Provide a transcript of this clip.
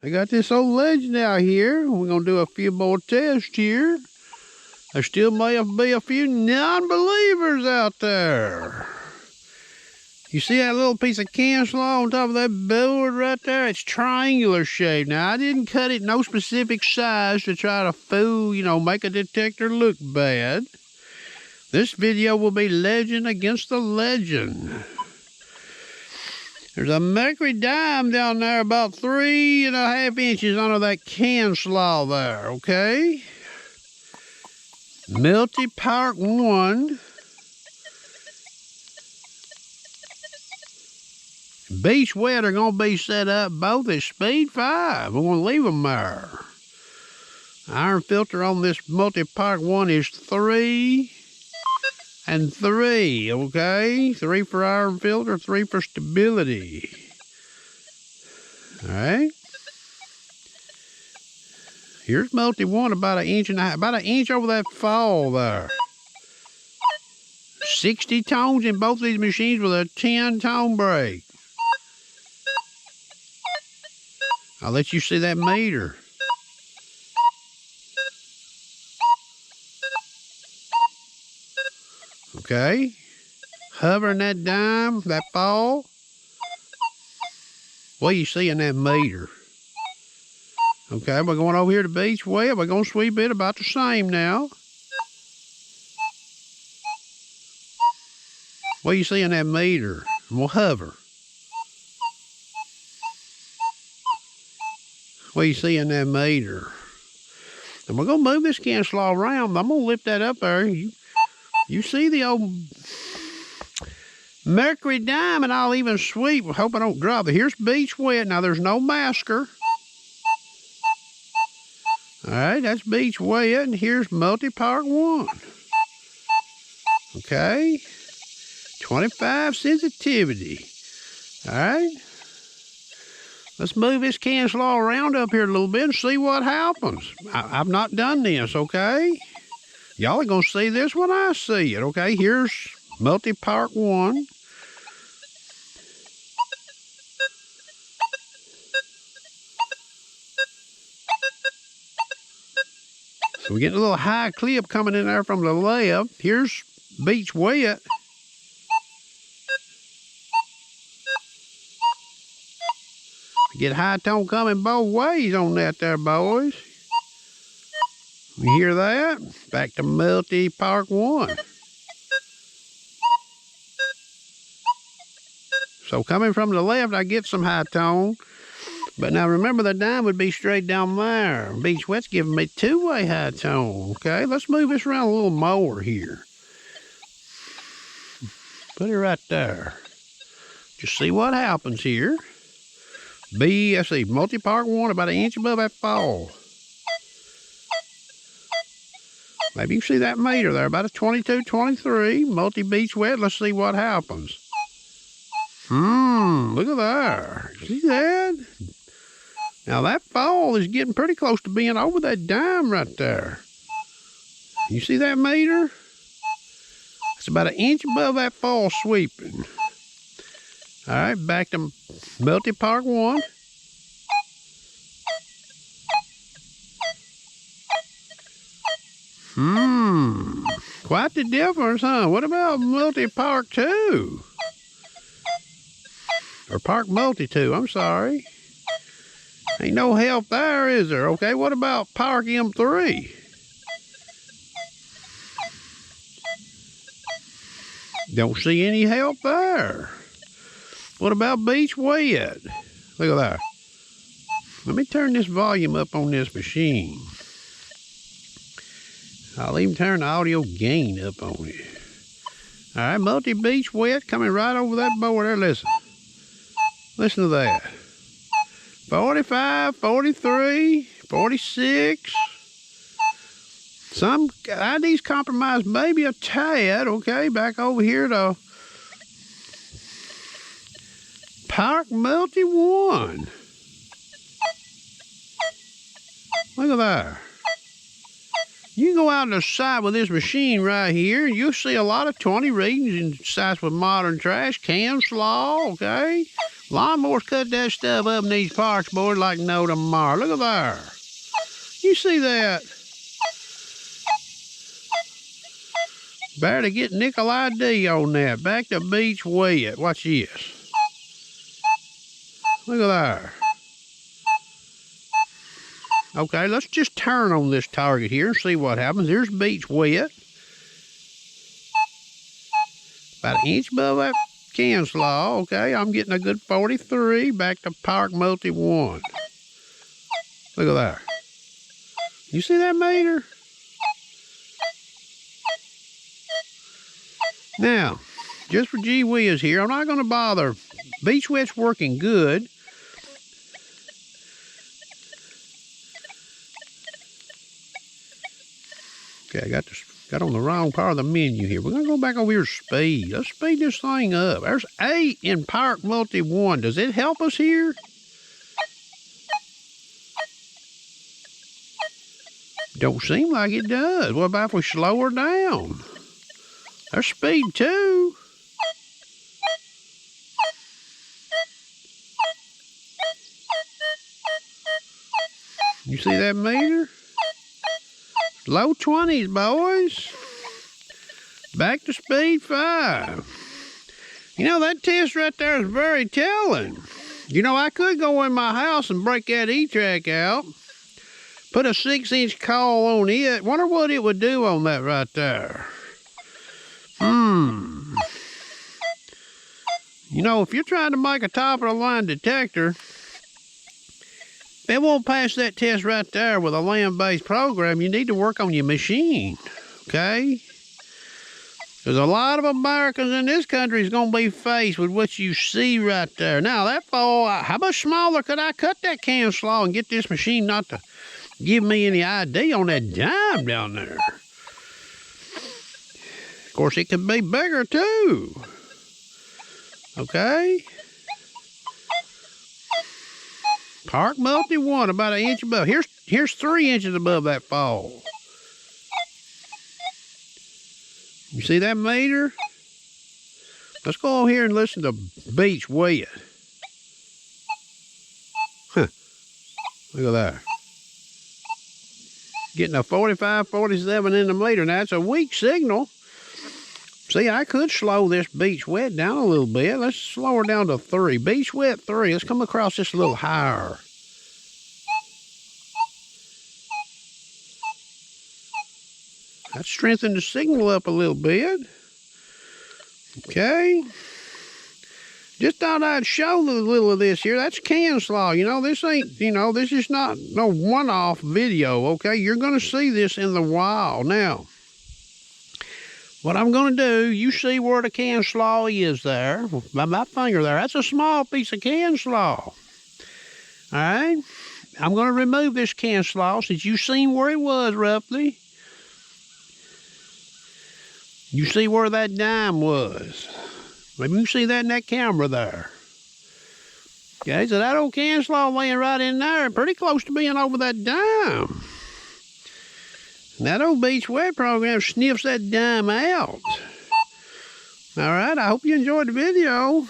I got this old legend out here. We're going to do a few more tests here. There still may be a few non-believers out there. You see that little piece of can slaw on top of that board right there? It's triangular shaped. Now, I didn't cut it no specific size to try to fool, make a detector look bad. This video will be legend against the legend. There's a mercury dime down there about 3.5 inches under that can slaw there, okay? Multi Park 1. Beach wet are going to be set up both at speed 5. We're going to leave them there. Iron filter on this Multi Park 1 is 3 and 3, okay? 3 for iron filter, 3 for stability. All right. Here's Multi 1 about 1.5 inches, about 1 inch over that fall there. 60 tones in both these machines with a 10-tone break. I'll let you see that meter. Okay. Hovering that dime, that fall. What do you see in that meter? Okay, we're going over here to beach wet. We're going to sweep it about the same now. What do you see in that meter? And we'll hover. What do you see in that meter? And we're going to move this can slaw around. I'm going to lift that up there. You see the old mercury dime, and I'll even sweep. Hope I don't drop it. Here's beach wet. Now, there's no masker. All right, that's beach wet, and here's Multi Park 1. Okay. 25 sensitivity. All right. Let's move this can slaw around up here a little bit and see what happens. I've not done this, okay? Y'all are going to see this when I see it, okay? Here's Multi Park 1. So we get a little high clip coming in there from the left. Here's beach wet. Get high tone coming both ways on that there, boys. You hear that? Back to Multi Park 1. So coming from the left, I get some high tone. But now remember, the dime would be straight down there. Beach wet's giving me two-way high tone. Okay, let's move this around a little more here. Put it right there. Just see what happens here. Let's see, Multi Park 1 about 1 inch above that fall. Maybe you can see that meter there, about a 22, 23. Multi beach wet. Let's see what happens. Look at there. See that? Now that fall is getting pretty close to being over that dime right there. You see that meter? It's about 1 inch above that fall sweeping. All right, back to Multi Park 1. Quite the difference, huh? What about Multi Park 2? Or Park Multi 2, I'm sorry. Ain't no help there, is there? Okay, what about Park M3? Don't see any help there. What about beach wet? Look at that. Let me turn this volume up on this machine. I'll even turn the audio gain up on it. All right, Multi beach wet coming right over that board there. Listen. Listen to that. 45, 43, 46. Some IDs compromised maybe a tad. Okay, back over here to Park Multi 1. Look at that. You can go out on the side with this machine right here, and you'll see a lot of 20 readings in sites with modern trash, can slaw, okay? Lawnmowers cut that stuff up in these parks, boys, like no tomorrow. Look at there. You see that? Better get nickel ID on that. Back to beach wet. Watch this. Look at there. Okay, let's just turn on this target here and see what happens. There's beach wet. About an inch above that can slaw. Okay, I'm getting a good 43. Back to park multi 1. Look at that. You see that meter? Now, just for gee whiz here, I'm not going to bother. Beach wet's working good. Okay, I got on the wrong part of the menu here. We're going to go back over here to speed. Let's speed this thing up. There's 8 in Park Multi 1. Does it help us here? Don't seem like it does. What about if we slow her down? There's speed 2. You see that meter? Low 20s, boys. Back to speed 5. You know, that test right there is very telling. You know, I could go in my house and break that E-track out, put a 6-inch coil on it. Wonder what it would do on that right there. You know, if you're trying to make a top-of-the-line detector, it won't pass that test right there with a land-based program. You need to work on your machine, okay? There's a lot of Americans in this country is going to be faced with what you see right there. Now, that fall, how much smaller could I cut that can slaw and get this machine not to give me any ID on that dime down there? Of course, it could be bigger, too. Okay? Park multi 1, about an inch above. Here's 3 inches above that fall. You see that meter? Let's go over here and listen to beach wet. Huh. Look at that. Getting a 45, 47 in the meter. Now, that's a weak signal. See, I could slow this beach wet down a little bit. Let's slow her down to 3. Beach wet 3. Let's come across this a little higher. Let's strengthen the signal up a little bit. Okay. Just thought I'd show a little of this here. That's can slaw. You know, this ain't, this is not no one-off video, okay? You're going to see this in the wild. Now, what I'm going to do, you see where the can slaw is there, by my finger there. That's a small piece of can slaw. All right? I'm going to remove this can slaw since you've seen where it was roughly. You see where that dime was. Maybe you see that in that camera there. Okay, so that old can slaw laying right in there, pretty close to being over that dime. And that old beach wet program sniffs that dime out. All right, I hope you enjoyed the video.